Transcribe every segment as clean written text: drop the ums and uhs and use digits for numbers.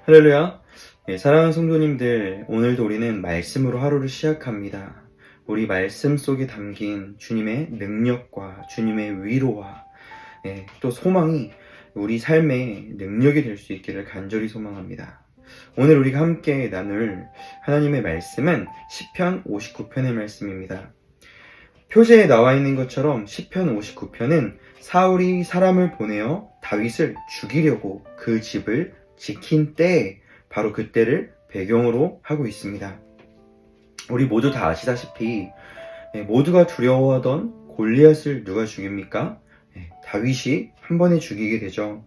할렐루야. 사랑하는 성도님들, 오늘도 우리는 말씀으로 하루를 시작합니다. 우리 말씀 속에 담긴 주님의 능력과 주님의 위로와 또 소망이 우리 삶의 능력이 될 수 있기를 간절히 소망합니다. 오늘 우리가 함께 나눌 하나님의 말씀은 시편 59편의 말씀입니다. 표제에 나와 있는 것처럼 시편 59편은 사울이 사람을 보내어 다윗을 죽이려고 그 집을 지킨 때에 바로 그때를 배경으로 하고 있습니다. 우리 모두 다 아시다시피 모두가 두려워하던 골리앗을 누가 죽입니까? 다윗이 한 번에 죽이게 되죠.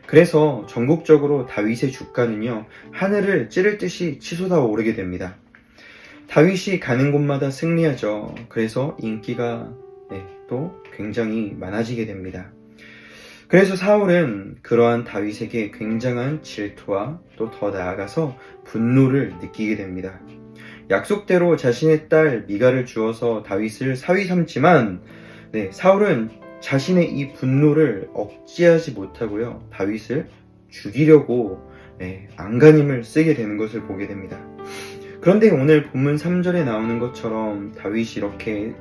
그래서 전국적으로 다윗의 주가는요, 하늘을 찌를 듯이 치솟아 오르게 됩니다. 다윗이 가는 곳마다 승리하죠. 그래서 인기가 또 굉장히 많아지게 됩니다. 그래서 사울은 그러한 다윗에게 굉장한 질투와 또 더 나아가서 분노를 느끼게 됩니다. 약속대로 자신의 딸 미갈을 주어서 다윗을 사위 삼지만 사울은 자신의 이 분노를 억제하지 못하고요, 다윗을 죽이려고 안간힘을 쓰게 되는 것을 보게 됩니다. 그런데 오늘 본문 3절에 나오는 것처럼 다윗이 이렇게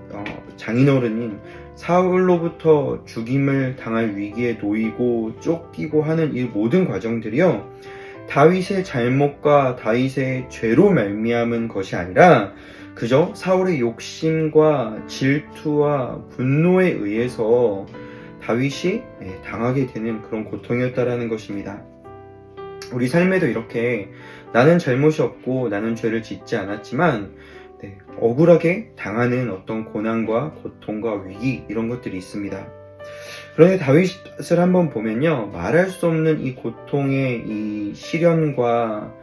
장인어른인 사울로부터 죽임을 당할 위기에 놓이고 쫓기고 하는 이 모든 과정들이요, 다윗의 잘못과 다윗의 죄로 말미암은 것이 아니라 그저 사울의 욕심과 질투와 분노에 의해서 다윗이 당하게 되는 그런 고통이었다라는 것입니다. 우리 삶에도 이렇게 나는 잘못이 없고 나는 죄를 짓지 않았지만 억울하게 당하는 어떤 고난과 고통과 위기, 이런 것들이 있습니다. 그런데 다윗을 한번 보면요, 말할 수 없는 이 고통의 이 시련과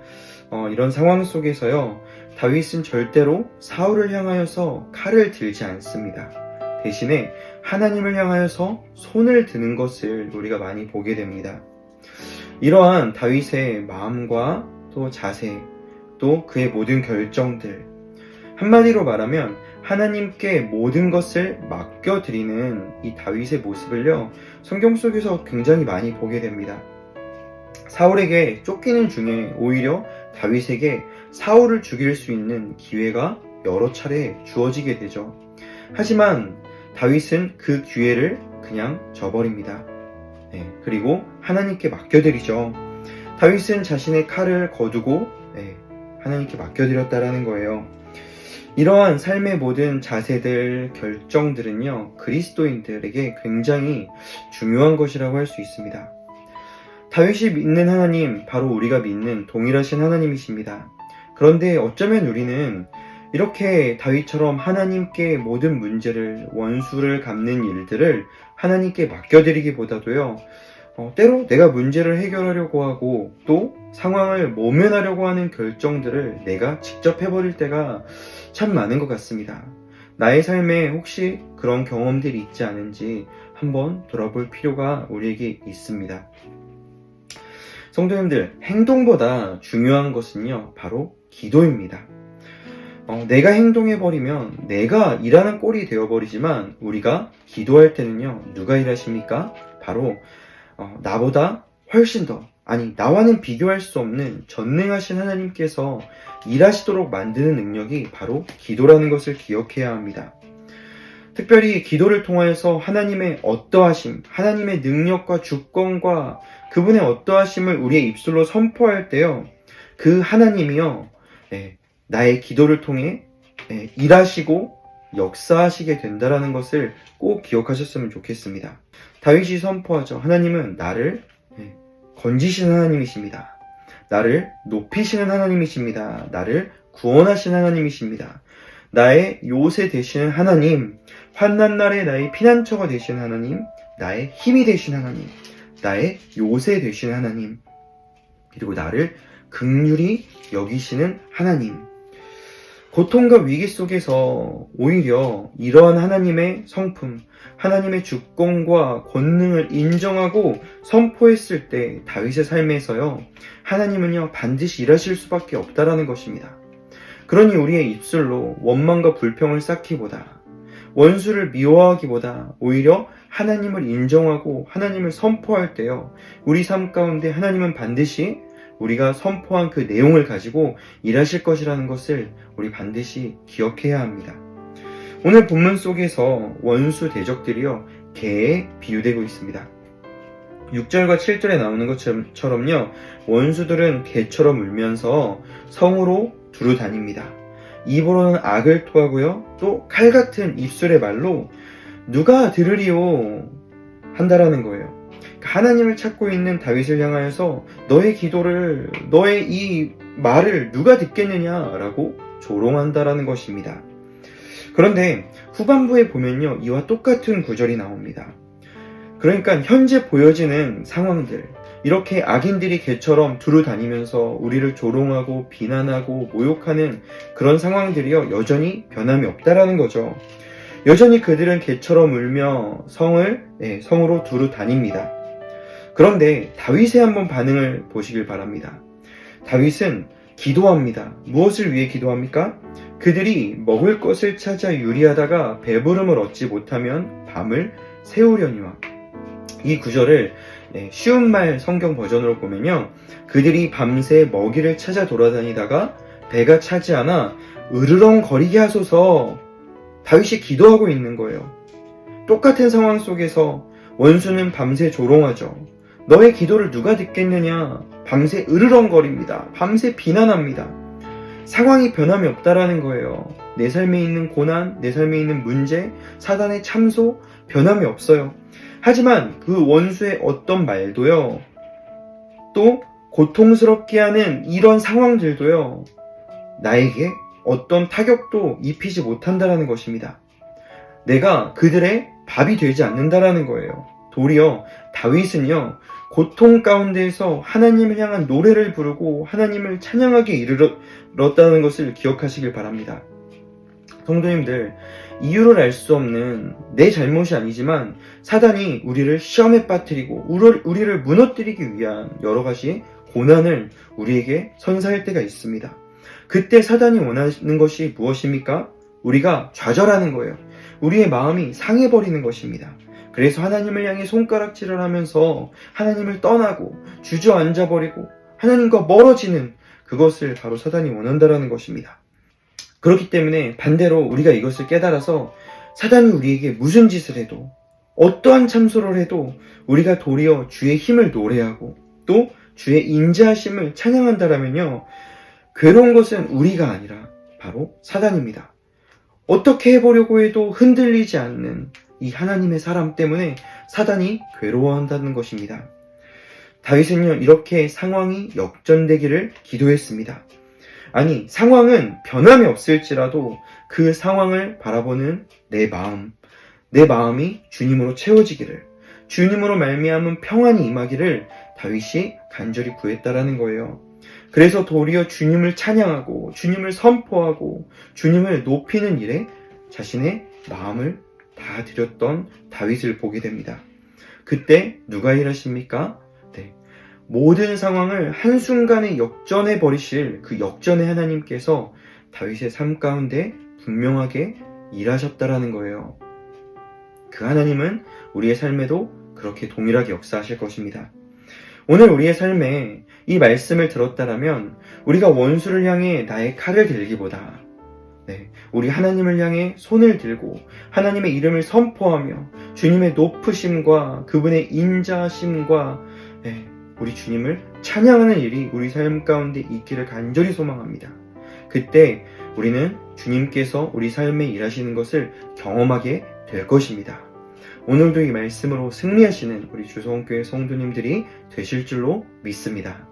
이런 상황 속에서요, 다윗은 절대로 사울을 향하여서 칼을 들지 않습니다. 대신에 하나님을 향하여서 손을 드는 것을 우리가 많이 보게 됩니다. 이러한 다윗의 마음과 또 자세, 또 그의 모든 결정들, 한마디로 말하면 하나님께 모든 것을 맡겨드리는 이 다윗의 모습을요, 성경 속에서 굉장히 많이 보게 됩니다. 사울에게 쫓기는 중에 오히려 다윗에게 사울을 죽일 수 있는 기회가 여러 차례 주어지게 되죠. 하지만 다윗은 그 기회를 그냥 저버립니다. 그리고 하나님께 맡겨드리죠. 다윗은 자신의 칼을 거두고 하나님께 맡겨드렸다라는 거예요. 이러한 삶의 모든 자세들, 결정들은요, 그리스도인들에게 굉장히 중요한 것이라고 할 수 있습니다. 다윗이 믿는 하나님, 바로 우리가 믿는 동일하신 하나님이십니다. 그런데 어쩌면 우리는 이렇게 다윗처럼 하나님께 모든 문제를, 원수를 갚는 일들을 하나님께 맡겨드리기보다도요, 때로 내가 문제를 해결하려고 하고 또 상황을 모면하려고 하는 결정들을 내가 직접 해버릴 때가 참 많은 것 같습니다. 나의 삶에 혹시 그런 경험들이 있지 않은지 한번 돌아볼 필요가 우리에게 있습니다. 성도님들, 행동보다 중요한 것은요, 바로 기도입니다. 내가 행동해버리면 내가 일하는 꼴이 되어버리지만 우리가 기도할 때는요, 누가 일하십니까? 바로 나보다 훨씬 더, 나와는 비교할 수 없는 전능하신 하나님께서 일하시도록 만드는 능력이 바로 기도라는 것을 기억해야 합니다. 특별히 기도를 통하여서 하나님의 어떠하심, 하나님의 능력과 주권과 그분의 어떠하심을 우리의 입술로 선포할 때요, 그 하나님이요, 나의 기도를 통해 일하시고 역사하시게 된다라는 것을 꼭 기억하셨으면 좋겠습니다. 다윗이 선포하죠. 하나님은 나를 건지시는 하나님이십니다. 나를 높이시는 하나님이십니다. 나를 구원하시는 하나님이십니다. 나의 요새 되시는 하나님, 환난 날에 나의 피난처가 되시는 하나님, 나의 힘이 되시는 하나님, 나의 요새 되시는 하나님, 그리고 나를 긍휼히 여기시는 하나님. 고통과 위기 속에서 오히려 이러한 하나님의 성품, 하나님의 주권과 권능을 인정하고 선포했을 때 다윗의 삶에서요, 하나님은요, 반드시 일하실 수밖에 없다라는 것입니다. 그러니 우리의 입술로 원망과 불평을 쌓기보다, 원수를 미워하기보다 오히려 하나님을 인정하고 하나님을 선포할 때요, 우리 삶 가운데 하나님은 반드시 우리가 선포한 그 내용을 가지고 일하실 것이라는 것을 우리 반드시 기억해야 합니다. 오늘 본문 속에서 원수 대적들이요, 개에 비유되고 있습니다. 6절과 7절에 나오는 것처럼요, 원수들은 개처럼 울면서 성으로 두루 다닙니다. 입으로는 악을 토하고요, 또 칼같은 입술의 말로 누가 들으리요 한다라는 거예요. 하나님을 찾고 있는 다윗을 향하여서 너의 기도를, 너의 이 말을 누가 듣겠느냐라고 조롱한다라는 것입니다. 그런데 후반부에 보면요, 이와 똑같은 구절이 나옵니다. 그러니까 현재 보여지는 상황들, 이렇게 악인들이 개처럼 두루 다니면서 우리를 조롱하고 비난하고 모욕하는 그런 상황들이요, 여전히 변함이 없다라는 거죠. 여전히 그들은 개처럼 울며 성으로 두루 다닙니다. 그런데 다윗의 한번 반응을 보시길 바랍니다. 다윗은 기도합니다. 무엇을 위해 기도합니까? 그들이 먹을 것을 찾아 유리하다가 배부름을 얻지 못하면 밤을 새우려니와. 이 구절을 쉬운 말 성경 버전으로 보면요, 그들이 밤새 먹이를 찾아 돌아다니다가 배가 차지 않아 으르렁거리게 하소서, 다윗이 기도하고 있는 거예요. 똑같은 상황 속에서 원수는 밤새 조롱하죠. 너의 기도를 누가 듣겠느냐, 밤새 으르렁거립니다. 밤새 비난합니다. 상황이 변함이 없다라는 거예요. 내 삶에 있는 고난, 내 삶에 있는 문제, 사단의 참소, 변함이 없어요. 하지만 그 원수의 어떤 말도요, 또 고통스럽게 하는 이런 상황들도요, 나에게 어떤 타격도 입히지 못한다라는 것입니다. 내가 그들의 밥이 되지 않는다라는 거예요. 도리어 다윗은요, 고통 가운데에서 하나님을 향한 노래를 부르고 하나님을 찬양하게 이르렀다는 것을 기억하시길 바랍니다. 성도님들, 이유를 알 수 없는 내 잘못이 아니지만 사단이 우리를 시험에 빠뜨리고 우리를 무너뜨리기 위한 여러 가지 고난을 우리에게 선사할 때가 있습니다. 그때 사단이 원하는 것이 무엇입니까? 우리가 좌절하는 거예요. 우리의 마음이 상해버리는 것입니다. 그래서 하나님을 향해 손가락질을 하면서 하나님을 떠나고 주저앉아버리고 하나님과 멀어지는, 그것을 바로 사단이 원한다라는 것입니다. 그렇기 때문에 반대로 우리가 이것을 깨달아서 사단이 우리에게 무슨 짓을 해도, 어떠한 참소를 해도 우리가 도리어 주의 힘을 노래하고 또 주의 인자하심을 찬양한다라면요, 괴로운 것은 우리가 아니라 바로 사단입니다. 어떻게 해보려고 해도 흔들리지 않는 이 하나님의 사람 때문에 사단이 괴로워한다는 것입니다. 다윗은요, 이렇게 상황이 역전되기를 기도했습니다. 아니, 상황은 변함이 없을지라도 그 상황을 바라보는 내 마음이 주님으로 채워지기를, 주님으로 말미암은 평안이 임하기를 다윗이 간절히 구했다라는 거예요. 그래서 도리어 주님을 찬양하고 주님을 선포하고 주님을 높이는 일에 자신의 마음을 다 드렸던 다윗을 보게 됩니다. 그때 누가 일하십니까? 모든 상황을 한순간에 역전해 버리실 그 역전의 하나님께서 다윗의 삶 가운데 분명하게 일하셨다라는 거예요. 그 하나님은 우리의 삶에도 그렇게 동일하게 역사하실 것입니다. 오늘 우리의 삶에 이 말씀을 들었다라면 우리가 원수를 향해 나의 칼을 들기보다 우리 하나님을 향해 손을 들고 하나님의 이름을 선포하며 주님의 높으심과 그분의 인자하심과 우리 주님을 찬양하는 일이 우리 삶 가운데 있기를 간절히 소망합니다. 그때 우리는 주님께서 우리 삶에 일하시는 것을 경험하게 될 것입니다. 오늘도 이 말씀으로 승리하시는 우리 주성교회 성도님들이 되실 줄로 믿습니다.